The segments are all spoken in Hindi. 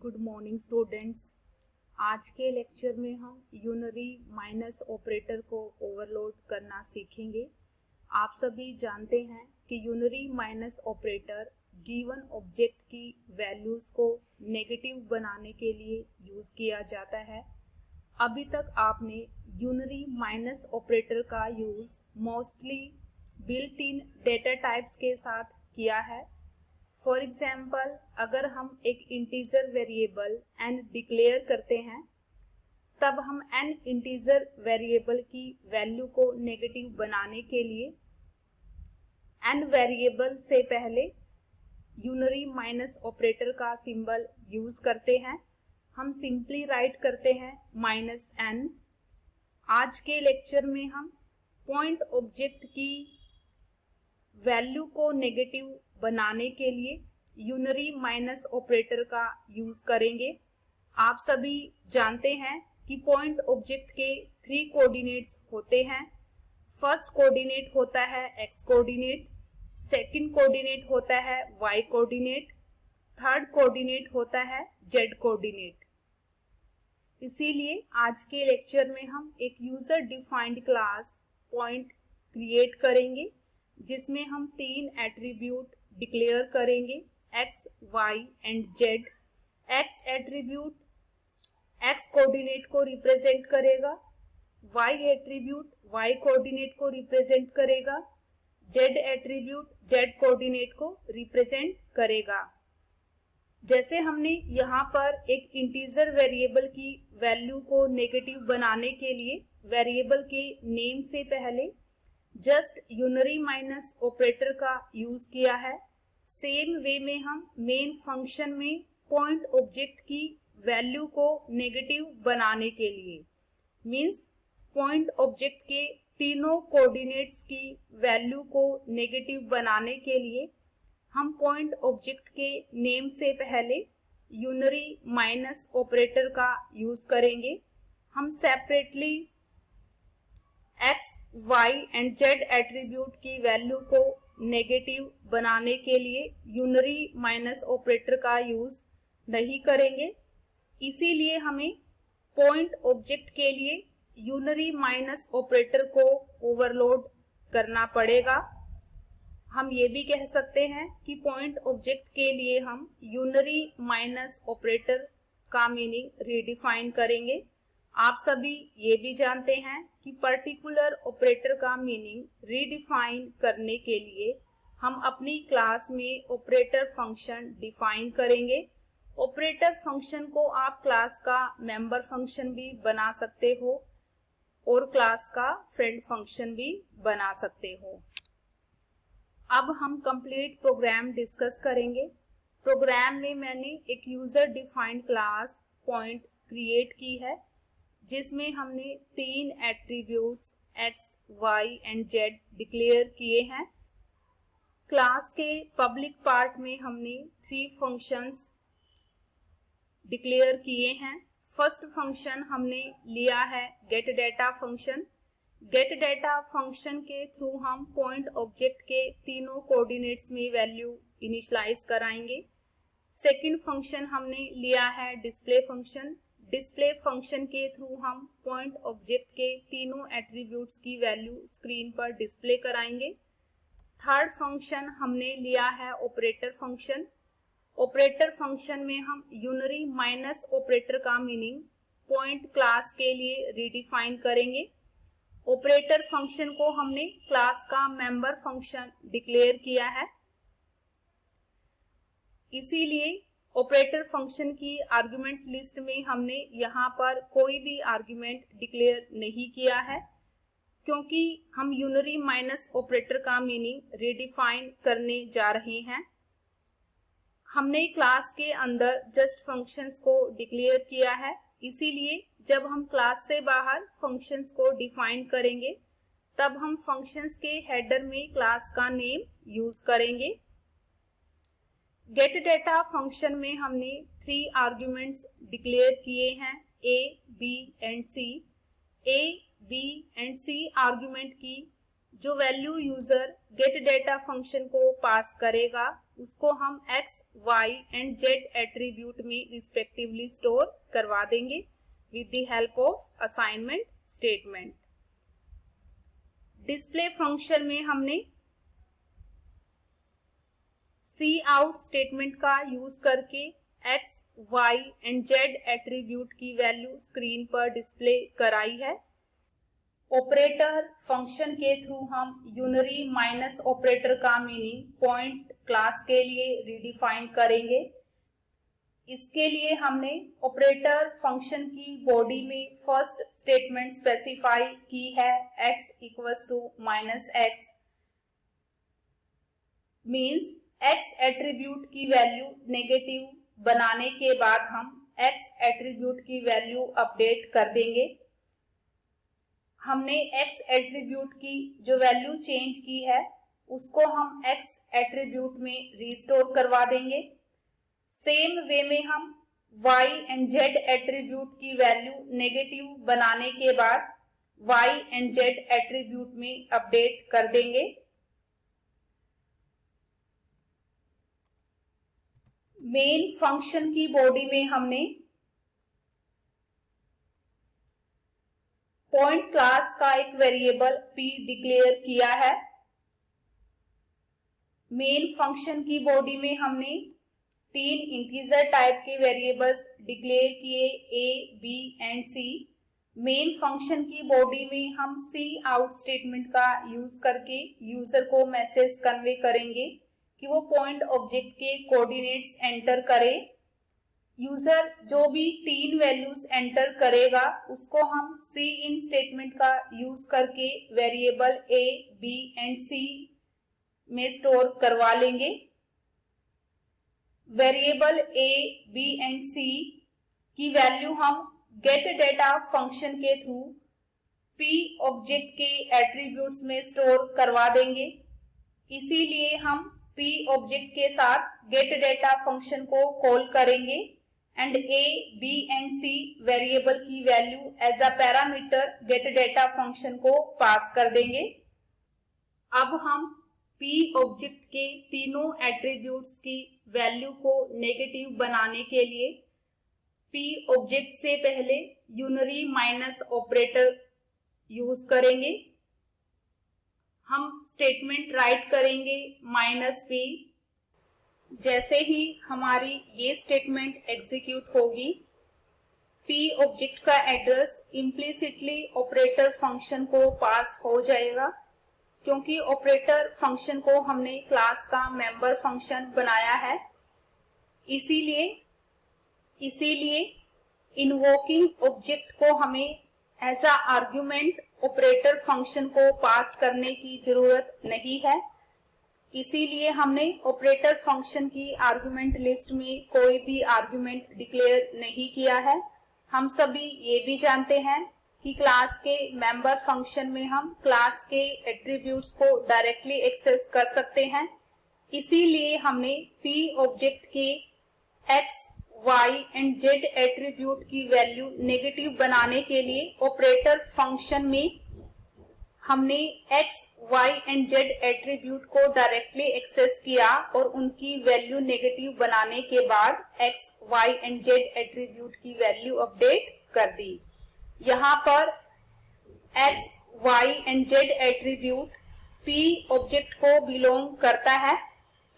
Good morning students. आज के लेक्चर में हम यूनरी माइनस ऑपरेटर को ओवरलोड करना सीखेंगे। आप सभी जानते हैं कि unary minus operator given object की वैल्यूज को नेगेटिव बनाने के लिए यूज किया जाता है। अभी तक आपने यूनरी माइनस ऑपरेटर का use mostly built in data types के साथ किया है। फॉर एग्जाम्पल, अगर हम एक इंटीजर वेरिएबल n डिक्लेयर करते हैं तब हम n इंटीजर वेरिएबल की वैल्यू को नेगेटिव बनाने के लिए n वेरिएबल से पहले यूनरी माइनस ऑपरेटर का सिंबल यूज करते हैं। हम सिंपली राइट करते हैं -n। आज के लेक्चर में हम पॉइंट ऑब्जेक्ट की वैल्यू को नेगेटिव बनाने के लिए यूनरी माइनस ऑपरेटर का यूज करेंगे। आप सभी जानते हैं कि पॉइंट ऑब्जेक्ट के 3 कोऑर्डिनेट्स होते हैं। फर्स्ट कोऑर्डिनेट होता है x कोऑर्डिनेट, सेकंड कोऑर्डिनेट होता है y कोऑर्डिनेट, थर्ड कोऑर्डिनेट होता है z कोऑर्डिनेट। इसीलिए आज के लेक्चर में हम एक user defined class point create करेंगे जिसमें हम 3 एट्रीब्यूट डिक्लेयर करेंगे x, y and z। x attribute x coordinate को रिप्रेजेंट करेगा, y एट्रीब्यूट y कोऑर्डिनेट को रिप्रेजेंट करेगा, z एट्रीब्यूट z कोऑर्डिनेट को रिप्रेजेंट करेगा। जैसे हमने यहाँ पर एक इंटीजर वेरिएबल की वैल्यू को नेगेटिव बनाने के लिए वेरिएबल के नेम से पहले जस्ट यूनरी माइनस ऑपरेटर का यूज किया है, सेम वे में हम मेन फंक्शन में पॉइंट ऑब्जेक्ट की वैल्यू को नेगेटिव बनाने के लिए मींस पॉइंट ऑब्जेक्ट के तीनों कोऑर्डिनेट्स की वैल्यू को नेगेटिव बनाने के लिए हम पॉइंट ऑब्जेक्ट के नेम से पहले यूनरी माइनस ऑपरेटर का यूज करेंगे। हम separately x, y and z attribute की वैल्यू को नेगेटिव बनाने के लिए यूनरी माइनस ऑपरेटर का यूज नहीं करेंगे। इसीलिए हमें पॉइंट ऑब्जेक्ट के लिए यूनरी माइनस ऑपरेटर को ओवरलोड करना पड़ेगा। हम ये भी कह सकते हैं कि पॉइंट ऑब्जेक्ट के लिए हम यूनरी माइनस ऑपरेटर का मीनिंग रीडिफाइन करेंगे। आप सभी ये भी जानते हैं कि पर्टिकुलर ऑपरेटर का मीनिंग रीडिफाइन करने के लिए हम अपनी क्लास में ऑपरेटर फंक्शन डिफाइन करेंगे। ऑपरेटर फंक्शन को आप क्लास का मेंबर फंक्शन भी बना सकते हो और क्लास का फ्रेंड फंक्शन भी बना सकते हो। अब हम कंप्लीट प्रोग्राम डिस्कस करेंगे। प्रोग्राम में मैंने एक user defined class point create की है जिसमें हमने 3 attributes x, y and z declare किए हैं। क्लास के पब्लिक पार्ट में हमने 3 फंक्शंस डिक्लेयर किए हैं। फर्स्ट फंक्शन हमने लिया है gate data function. Gate data function के थ्रू हम पॉइंट ऑब्जेक्ट के तीनों कोऑर्डिनेट्स में वैल्यू इनिशियलाइज कराएंगे। सेकंड फंक्शन हमने लिया है डिस्प्ले फंक्शन। डिस्प्ले फंक्शन के थ्रू हम पॉइंट ऑब्जेक्ट के तीनों एट्रीब्यूट्स की वैल्यू स्क्रीन पर डिस्प्ले कराएंगे। थर्ड फंक्शन हमने लिया है ऑपरेटर फंक्शन। ऑपरेटर फंक्शन में हम यूनरी माइनस ऑपरेटर का मीनिंग पॉइंट क्लास के लिए रीडिफाइन करेंगे। ऑपरेटर फंक्शन को हमने क्लास का मेंबर फंक्शन डिक्लेयर किया है, इसीलिए ऑपरेटर फंक्शन की आर्गुमेंट लिस्ट में हमने यहाँ पर कोई भी आर्गुमेंट डिक्लेयर नहीं किया है क्योंकि हम यूनरी माइनस ऑपरेटर का मीनिंग रीडिफाइन करने जा रहे हैं। हमने क्लास के अंदर जस्ट फंक्शंस को डिक्लेयर किया है, इसीलिए जब हम क्लास से बाहर फंक्शंस को डिफाइन करेंगे तब हम फंक्शंस के हेडर में क्लास का नेम यूज करेंगे। गेट डाटा फंक्शन में हमने 3 आर्ग्यूमेंट्स डिक्लेयर किए हैं a, b and c। a, b and c argument की जो value user gate data function को पास करेगा उसको हम x, y and z attribute में रिस्पेक्टिवली स्टोर करवा देंगे with the help of assignment statement. Display function में हमने सी आउट स्टेटमेंट का यूज करके x, y and z attribute की वैल्यू स्क्रीन पर डिस्प्ले कराई है। ऑपरेटर फंक्शन के थ्रू हम यूनरी माइनस ऑपरेटर का मीनिंग पॉइंट क्लास के लिए रिडिफाइन करेंगे। इसके लिए हमने ऑपरेटर फंक्शन की बॉडी में फर्स्ट स्टेटमेंट स्पेसिफाई की है x equals to minus x, means x attribute की वैल्यू नेगेटिव बनाने के बाद हम x एट्रीब्यूट की वैल्यू अपडेट कर देंगे। हमने x एट्रीब्यूट की जो वैल्यू चेंज की है उसको हम x एट्रीब्यूट में रिस्टोर करवा देंगे। सेम वे में हम y एंड z एट्रीब्यूट की वैल्यू नेगेटिव बनाने के बाद y एंड z एट्रीब्यूट में अपडेट कर देंगे। मेन फंक्शन की बॉडी में हमने पॉइंट क्लास का एक वेरिएबल p डिक्लेयर किया है। मेन फंक्शन की बॉडी में हमने 3 इंटीजर टाइप के वेरिएबल्स डिक्लेयर किए a, b and c। Main function की बॉडी में हम सी आउट स्टेटमेंट का यूज करके यूजर को मैसेज कन्वे करेंगे कि वो पॉइंट ऑब्जेक्ट के कोऑर्डिनेट्स एंटर करे। यूजर जो भी 3 वैल्यूज एंटर करेगा उसको हम सी इन स्टेटमेंट का यूज करके variable a, b and c में स्टोर करवा लेंगे। Variable a, b and c की वैल्यू हम गेट डेटा फंक्शन के थ्रू p ऑब्जेक्ट के एट्रीब्यूट्स में स्टोर करवा देंगे। इसीलिए हम p ऑब्जेक्ट के साथ गेट डेटा फंक्शन को कॉल करेंगे and a, b and c variable की value as a parameter get data function को पास कर देंगे। अब हम p ऑब्जेक्ट के तीनों एट्रीब्यूट्स की वैल्यू को नेगेटिव बनाने के लिए p ऑब्जेक्ट से पहले यूनरी माइनस ऑपरेटर यूज करेंगे। हम स्टेटमेंट राइट करेंगे -p। जैसे ही हमारी ये स्टेटमेंट एग्जीक्यूट होगी p ऑब्जेक्ट का एड्रेस इम्प्लिसिटली ऑपरेटर फंक्शन को पास हो जाएगा, क्योंकि ऑपरेटर फंक्शन को हमने क्लास का मेंबर फंक्शन बनाया है। इसीलिए इन्वोकिंग ऑब्जेक्ट को हमें as a argument operator function को पास करने की जरूरत नहीं है। इसीलिए हमने ऑपरेटर फंक्शन की आर्गुमेंट लिस्ट में कोई भी आर्गुमेंट डिक्लेयर नहीं किया है। हम सभी ये भी जानते हैं कि क्लास के मेंबर फंक्शन में हम क्लास के एट्रीब्यूट्स को डायरेक्टली एक्सेस कर सकते हैं। इसीलिए हमने p ऑब्जेक्ट के x, y and z attribute की वैल्यू नेगेटिव बनाने के लिए ऑपरेटर फंक्शन में हमने x, y and z attribute को डायरेक्टली एक्सेस किया और उनकी वैल्यू नेगेटिव बनाने के बाद x, y and z attribute की वैल्यू अपडेट कर दी। यहाँ पर x, y and z attribute p object को बिलोंग करता है,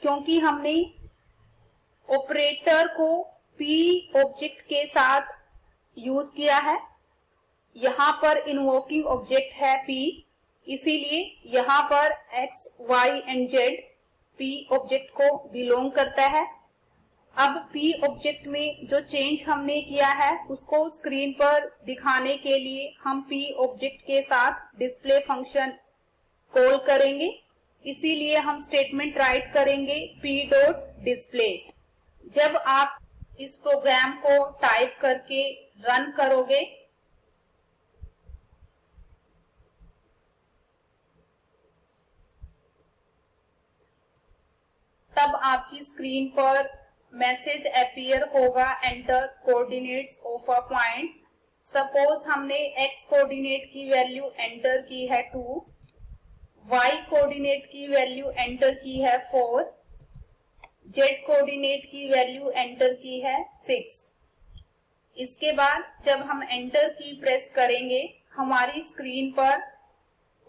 क्योंकि हमने ऑपरेटर को p ऑब्जेक्ट के साथ यूज किया है। यहाँ पर इन्वोकिंग ऑब्जेक्ट है p, इसीलिए यहाँ पर x, y and z p object को बिलोंग करता है। अब p ऑब्जेक्ट में जो चेंज हमने किया है उसको स्क्रीन पर दिखाने के लिए हम p ऑब्जेक्ट के साथ डिस्प्ले फंक्शन कॉल करेंगे। इसीलिए हम स्टेटमेंट राइट करेंगे p डॉट डिस्प्ले। जब आप इस प्रोग्राम को टाइप करके रन करोगे तब आपकी स्क्रीन पर मैसेज अपीयर होगा, enter coordinates of a point. Suppose हमने x कोऑर्डिनेट की वैल्यू एंटर की है 2, y कोऑर्डिनेट की वैल्यू एंटर की है 4 जेड कोऑर्डिनेट की वैल्यू एंटर की है 6। इसके बाद जब हम एंटर की प्रेस करेंगे हमारी स्क्रीन पर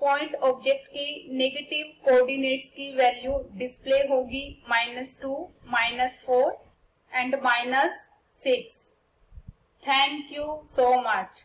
पॉइंट ऑब्जेक्ट के नेगेटिव कोऑर्डिनेट्स की वैल्यू डिस्प्ले होगी -2, -4 and -6। Thank you so much.